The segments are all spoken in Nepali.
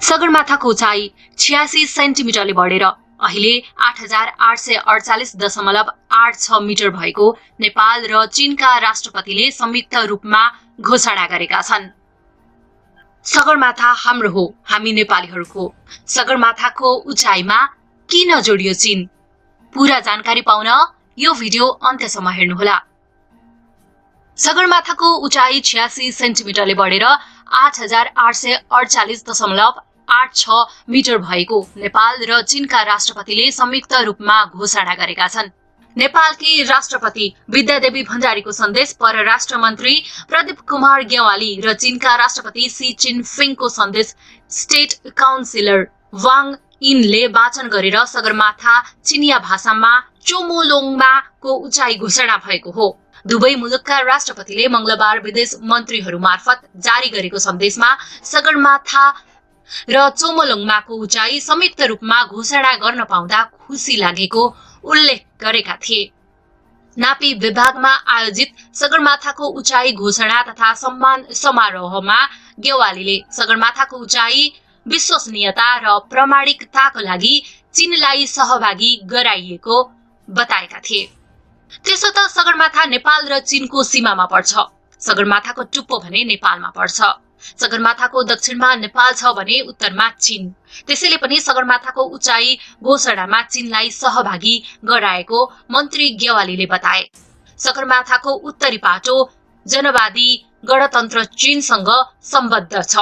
सगरमाथाको उचाइ 86 सेन्टिमिटरले बढेर अहिले 8848.86 मिटर भएको नेपाल र चीनका राष्ट्रपतिले संयुक्त रूपमा घोषणा गरेका छन्। सगरमाथा हाम्रो हो, हामी नेपालीहरूको। सगरमाथाको उचाइमा किन जोडियो चीन? पूरा जानकारी पाउन यो भिडियो अन्त्यसम्म हेर्नुहोला। सगरमाथाको उचाइ 86 सेन्टिमिटरले बढेर 8848.86 मिटर भएको नेपाल र चीनका राष्ट्रपतिले संयुक्त रूपमा घोषणा गरेका छन्। नेपालकी राष्ट्रपति विद्यादेवी भण्डारीको सन्देश, परराष्ट्र मन्त्री प्रदीप कुमार गेवाली र चीनका राष्ट्रपति सी चिनफिङको सन्देश स्टेट काउन्सिलर वाङ यिनले वाचन गरेर सगरमाथा चिनिया भाषामा चोमोलोङमाको उचाइ घोषणा भएको हो। दुवै मुलुकका राष्ट्रपतिले मंगलबार विदेश मन्त्रीहरू मार्फत जारी गरेको सन्देशमा सगरमाथा र चोमोलोङमाको उचाइ संयुक्त रूपमा घोषणा गर्न पाउँदा खुसी लागेको उल्लेख गरेका थिए। नापी विभागमा आयोजित सगरमाथाको उचाइ घोषणा तथा सम्मान समारोहमा गेवालीले सगरमाथाको उचाइ विश्वसनीयता र प्रामाणिकताको लागि चीनलाई सहभागी गराइएको बताएका थिए। त्यसो त सगरमाथा नेपाल र चीनको सीमामा पर्छ। सगरमाथाको टुप्पो भने नेपालमा पर्छ। सगरमाथाको दक्षिणमा नेपाल छ भने उत्तरमा चीन। त्यसैले पनि सगरमाथाको उचाइ घोषणामा चीनलाई सहभागी गराएको मन्त्री गेवालीले बताए। सगरमाथाको उत्तरी पाटो जनवादी गणतन्त्र चीनसँग सम्बद्ध छ।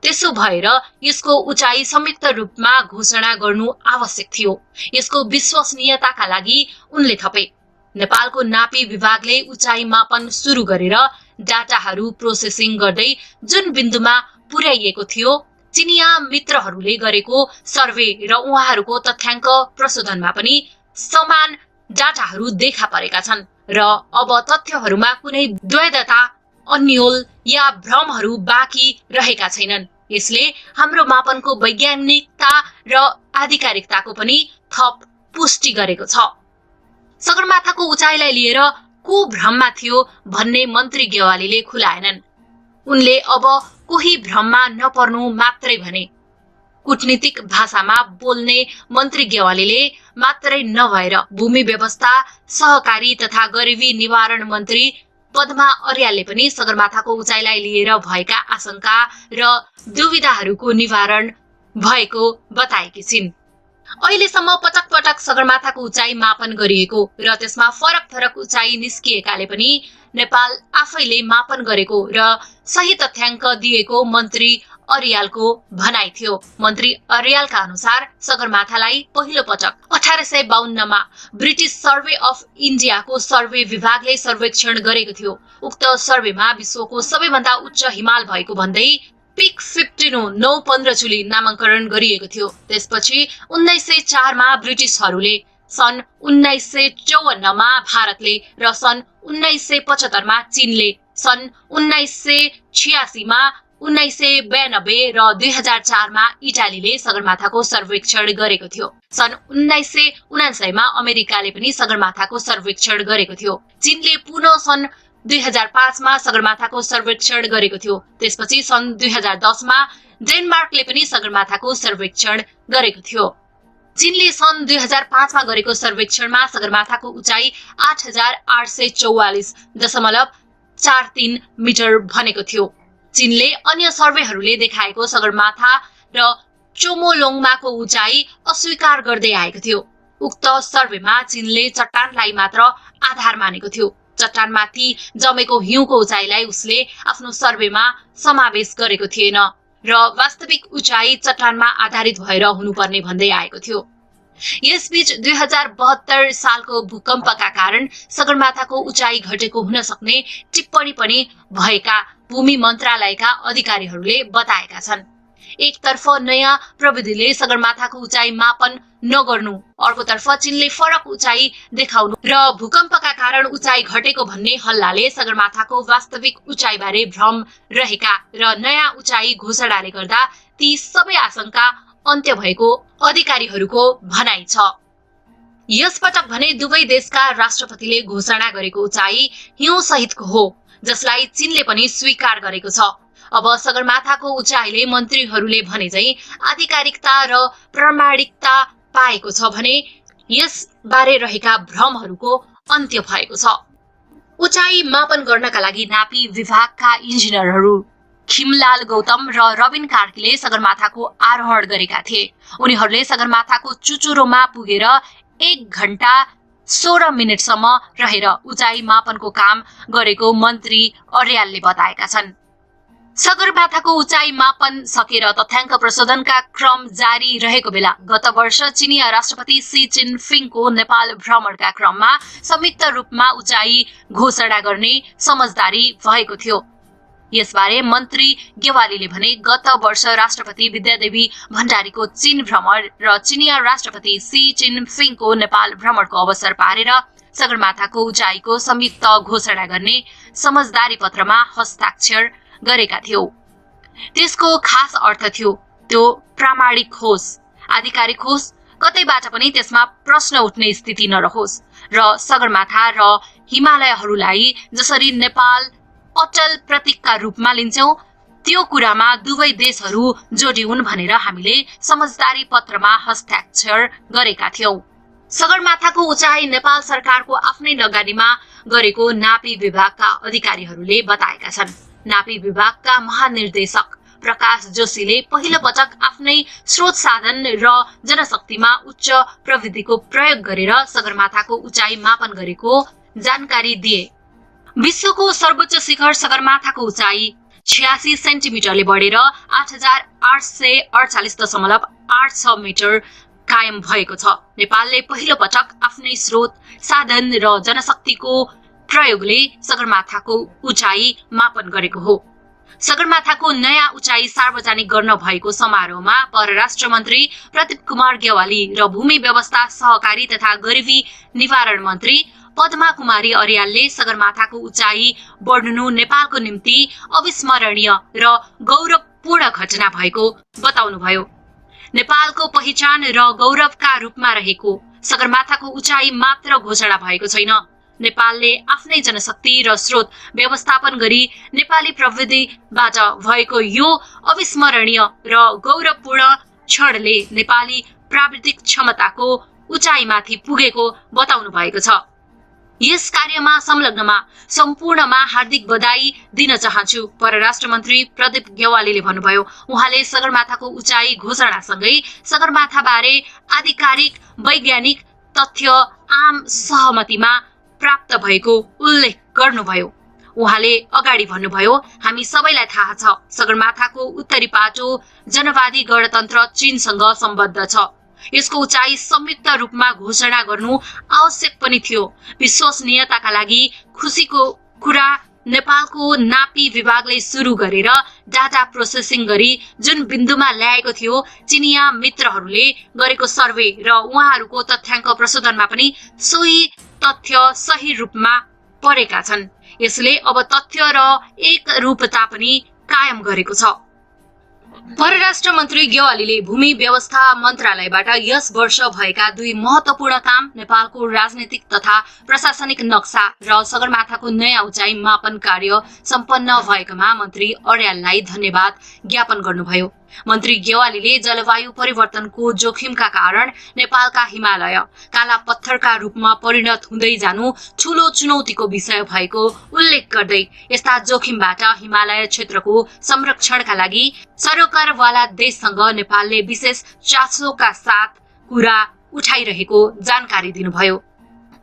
त्यसो भएर यसको उचाइ संयुक्त रूपमा घोषणा गर्नु आवश्यक थियो। यसको विश्वसनीयताका लागि उनले थपे। नेपालको नापी विभागले उचाइ मापन सुरु गरेर डाटाहरू प्रोसेसिङ गर्दै जुन बिन्दुमा पुर्याइएको थियो, चिनिया मित्रहरूले गरेको सर्वे र उहाँहरूको तथ्याङ्क प्रशोधनमा पनि समान डाटाहरू देखा परेका छन् र अब तथ्यहरूमा कुनै द्वैधता, अन्यल या भ्रमहरू बाँकी रहेका छैनन्। यसले हाम्रो मापनको वैज्ञानिकता र आधिकारिकताको पनि थप पुष्टि गरेको छ। सगरमाथाको उचाइलाई लिएर को भ्रममा थियो भन्ने मन्त्री गेवालीले खुलाएनन्। उनले अब कोही भ्रममा नपर्नु मात्रै भने। कूटनीतिक भाषामा बोल्ने मन्त्री गेवालीले मात्रै नभएर भूमि व्यवस्था, सहकारी तथा गरिबी निवारण मन्त्री पद्मा अर्यालले पनि सगरमाथाको उचाइलाई लिएर भएका आशंका र दुविधाहरूको निवारण भएको बताएकी छिन्। अहिलेसम्म पटक पटक सगरमाथाको उचाइ मापन गरिएको र त्यसमा फरक फरक उचाइ निस्किएकाले पनि नेपाल आफैले मापन गरेको र सही तथ्याङ्क दिएको मन्त्री अर्यालको भनाइ थियो। मन्त्री अर्यालका अनुसार सगरमाथालाई पहिलो पटक 1852 मा ब्रिटिश सर्वे अफ इन्डियाको सर्वे विभागले सर्वेक्षण गरेको थियो। उक्त सर्वेमा विश्वको सबैभन्दा उच्च हिमाल भएको भन्दै पिक 15 915 नामाङ्करण गरिएको थियो। त्यसपछि 1904 मा ब्रिटिशहरूले, सन् 1954 मा भारतले र सन् 1975 मा चीनले, सन् 1986 मा 1992 र 2004 मा इटालीले सगरमाथाको सर्वेक्षण गरेको थियो। सन् 1999 मा अमेरिकाले पनि सगरमाथाको सर्वेक्षण गरेको थियो। चीनले पुनः सन् 2005 मा सगरमाथाको सर्वेक्षण गरेको थियो। त्यसपछि सन् 2010 मा डेनमार्कले पनि सगरमाथाको सर्वेक्षण गरेको थियो। चीनले सन् 2005 मा गरेको सर्वेक्षणमा सगरमाथाको उचाइ 8844.43 मिटर भनेको थियो। चीनले अन्य सर्वेहरूले देखाएको सगरमाथा र चोमोलोङमाको उचाइ अस्वीकार गर्दै आएको थियो। उक्त सर्वेमा चीनले चट्टानलाई मात्र आधार मानेको थियो। चट्टानमाथि जमेको हिउँको उचाइलाई उसले आफ्नो सर्वेमा समावेश गरेको थिएन र वास्तविक उचाइ चट्टानमा आधारित भएर हुनुपर्ने भन्दै आएको थियो। यसबीच 2072 सालको भूकम्पका कारण सगरमाथाको उचाइ घटेको हुन सक्ने टिप्पणी पनि भएका भूमि मन्त्रालयका अधिकारीहरूले बताएका छन्। एकतर्फ नयाँ प्रविधिले सगरमाथाको उचाइ मापन नगर्नु, अर्कोतर्फ चीनले फरक उचाइ देखाउनु र भूकम्पका कारण उचाइ घटेको भन्ने हल्लाले सगरमाथाको वास्तविक उचाइबारे भ्रम रहेका र नयाँ उचाइ घोषणाले गर्दा ती सबै आशंका अन्त्य भएको अधिकारीहरूको भनाइ छ। यसपटक भने दुवै देशका राष्ट्रपतिले घोषणा गरेको उचाइ हिउँ सहितको हो, जसलाई चीनले पनि स्वीकार गरेको छ। अब सगरमाथाको उचाइले मन्त्रीहरूले भने चाहिँ आधिकारिकता र प्रामाणिकता पाएको छ भने यसबारे रहेका भ्रमहरूको अन्त्य भएको छ। उचाइ मापन गर्नका लागि नापी विभागका इन्जिनियरहरू खिमलाल गौतम र रबिन कार्कीले सगरमाथाको आरोहण गरेका थिए। उनीहरूले सगरमाथाको चुचुरोमा पुगेर 1 घण्टा 16 मिनेटसम्म रहेर उचाइ मापनको काम गरेको मन्त्री अर्यालले बताएका छन्। सगरमाथाको उचाइ मापन सकेर तथ्याङ्क प्रशोधनका क्रम जारी रहेको बेला गत वर्ष चिनिया राष्ट्रपति सी जिनपिङको नेपाल भ्रमणका क्रममा संयुक्त रूपमा उचाइ घोषणा गर्ने समझदारी भएको थियो। यसबारे मन्त्री गेवालीले भने गत वर्ष राष्ट्रपति विद्यादेवी भण्डारीको चीन भ्रमण र चिनिया राष्ट्रपति सी जिनपिङको नेपाल भ्रमणको अवसर पारेर सगरमाथाको उचाइको संयुक्त घोषणा गर्ने समझदारी पत्रमा हस्ताक्षर गरेका थियौ। त्यसको खास अर्थ थियो त्यो प्रामाणिक होस्, आधिकारिक होस्, कतैबाट पनि त्यसमा प्रश्न उठ्ने स्थिति नरहोस् र सगरमाथा र हिमालयहरूलाई जसरी नेपाल अचल प्रतीकका रूपमा लिन्छौं त्यो कुरामा दुवै देशहरू जोडिउन् भनेर हामीले समझदारी पत्रमा हस्ताक्षर गरेका थियौं। सगरमाथाको उचाइ नेपाल सरकारको आफ्नै लगानीमा गरेको नापी विभागका अधिकारीहरूले बताएका छन्। नापी विभागका महानिर्देशक प्रकाश जोशीले पहिलो पटक आफ्नै स्रोत साधन र जनशक्तिमा उच्च प्रविधिको प्रयोग गरेर सगरमाथाको उचाइ मापन गरेको जानकारी दिए। विश्वको सर्वोच्च शिखर सगरमाथाको उचाइ 86 सेन्टिमिटरले बढेर 8848.86 मिटर कायम भएको छ। नेपालले पहिलो पटक आफ्नै स्रोत साधन र जनशक्तिको प्रयोगले सगरमाथाको उचाइ मापन गरेको हो। सगरमाथाको नयाँ उचाइ सार्वजनिक गर्न भएको समारोहमा परराष्ट्र मन्त्री प्रदीप कुमार गेवाली र भूमि व्यवस्था सहकारी तथा गरिबी निवारण मन्त्री पद्मा कुमारी अर्यालले सगरमाथाको उचाइ बढ्नु नेपालको निम्ति अविस्मरणीय र गौरवपूर्ण घटना भएको बताउनुभयो। नेपालको पहिचान र गौरवका रूपमा रहेको सगरमाथाको उचाइ मात्र घोषणा भएको छैन। नेपालले आफ्नै जनशक्ति र स्रोत व्यवस्थापन गरी नेपाली प्रविधिबाट भएको यो अविस्मरणीय र गौरवपूर्ण क्षणले नेपाली प्राविधिक क्षमताको उचाइमाथि पुगेको बताउनु भएको छ। यस कार्यमा संलग्नमा सम्पूर्णमा हार्दिक बधाई दिन चाहन्छु, परराष्ट्र मन्त्री प्रदीप गेवालीले भन्नुभयो। उहाँले सगरमाथाको उचाइ घोषणासँगै सगरमाथाबारे आधिकारिक वैज्ञानिक तथ्य आम सहमतिमा प्राप्त भएको उल्लेख गर्नुभयो। उहाँले अगाडि भन्नुभयो, हामी सबैलाई थाहा छ सगरमाथाको उत्तरी पाटो जनवादी गणतन्त्र चीनसँग सम्बद्ध छ। यसको उचाइ संयुक्त रूपमा घोषणा गर्नु आवश्यक पनि थियो। विश्वसनीयताका लागि खुसीको कुरा नेपालको नापी विभागले सुरु गरेर डाटा प्रोसेसिङ गरी जुन बिन्दुमा ल्याएको थियो चिनिया मित्रहरूले गरेको सर्वे र उहाँहरूको तथ्याङ्क प्रशोधनमा पनि सोही तथ्य सही रूपमा परेका छन्। यसले अब तथ्य र एक रूपता पनि कायम गरेको छ। परराष्ट्र मन्त्री गेवालीले भूमि व्यवस्था मन्त्रालयबाट यस वर्ष भएका 2 महत्वपूर्ण काम नेपालको राजनीतिक तथा प्रशासनिक नक्सा र सगरमाथाको नयाँ उचाइ मापन कार्य सम्पन्न भएकोमा मन्त्री अर्याललाई धन्यवाद ज्ञापन गर्नुभयो। मन्त्री गेवालीले जलवायु परिवर्तनको जोखिमका कारण नेपालका हिमालय काला पत्थरका रूपमा परिणत हुँदै जानु ठूलो चुनौतीको विषय भएको उल्लेख गर्दै यस्ता जोखिमबाट हिमालय क्षेत्रको संरक्षणका लागि सरोकारवाला देशसँग नेपालले विशेष चासोका साथ कुरा उठाइरहेको जानकारी दिनुभयो।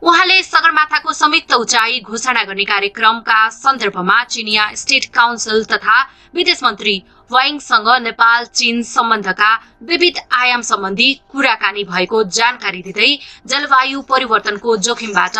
उहाँले सगरमाथाको संयुक्त उचाइ घोषणा गर्ने कार्यक्रमका सन्दर्भमा चिनिया स्टेट काउन्सिल तथा विदेश मन्त्री वाङसँग नेपाल चीन सम्बन्धका विविध आयाम सम्बन्धी कुराकानी भएको जानकारी दिँदै जलवायु परिवर्तनको जोखिमबाट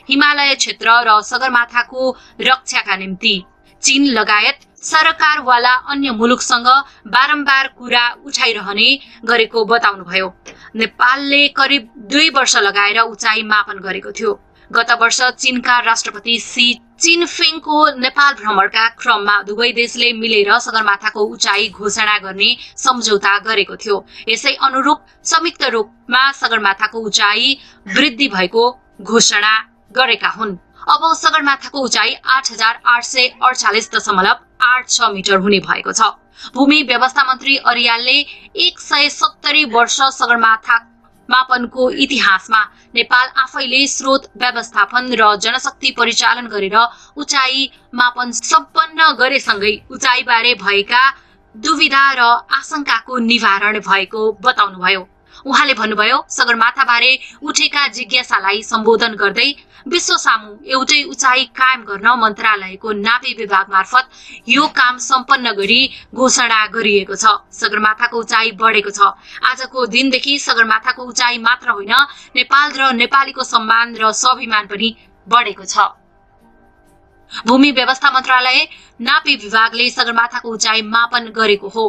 हिमालय क्षेत्र र सगरमाथाको रक्षाका निम्ति चीन लगायत सरकारवाला अन्य मुलुकसँग बारम्बार कुरा उठाइरहने गरेको बताउनुभयो। नेपालले करिब 2 वर्ष लगाएर उचाइ मापन गरेको थियो। गत वर्ष चीनका राष्ट्रपति सी जिनपिङको नेपाल भ्रमणका क्रममा दुवै देशले मिलेर सगरमाथाको उचाइ घोषणा गर्ने सम्झौता गरेको थियो। यसै अनुरूप संयुक्त रूपमा सगरमाथाको उचाइ वृद्धि भएको घोषणा गरेका हुन्। अब सगरमाथाको उचाइ 8848.86 8.6 मिटर हुने भएको छ। भूमि व्यवस्था मन्त्री अर्यालले 170 वर्ष सगरमाथा मापनको इतिहासमा नेपाल आफैले स्रोत व्यवस्थापन र जनशक्ति परिचालन गरेर उचाइ मापन सम्पन्न गरेसँगै उचाइबारे भएका दुविधा र आशंकाको निवारण भएको बताउनुभयो। उहाँले भन्नुभयो, सगरमाथाबारे उठेका जिज्ञासालाई सम्बोधन गर्दै विश्व सामु एउटै उचाइ कायम गर्न मन्त्रालयको नापी विभाग मार्फत यो काम सम्पन्न गरी घोषणा गरिएको छ। सगरमाथाको उचाइ बढेको छ। आजको दिनदेखि सगरमाथाको उचाइ मात्र होइन, नेपाल र नेपालीको सम्मान र स्वाभिमान पनि बढेको छ। भूमि व्यवस्था मन्त्रालय नापी विभागले सगरमाथाको उचाइ मापन गरेको हो।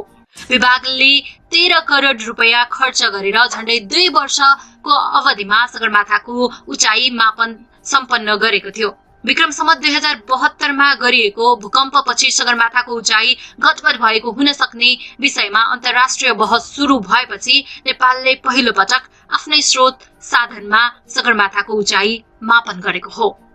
विभागले 13 करोड रुपैयाँ खर्च गरेर झण्डै 2 वर्षको अवधिमा सगरमाथाको उचाइ मापन सम्पन्न गरेको थियो। विक्रम सम्वत 2072 मा गरिएको भूकम्पपछि सगरमाथाको उचाइ गतबत भएको हुन सक्ने विषयमा अन्तर्राष्ट्रिय बहस सुरु भएपछि नेपालले पहिलो पटक आफ्नै स्रोत साधनमा सगरमाथाको उचाइ मापन गरेको हो।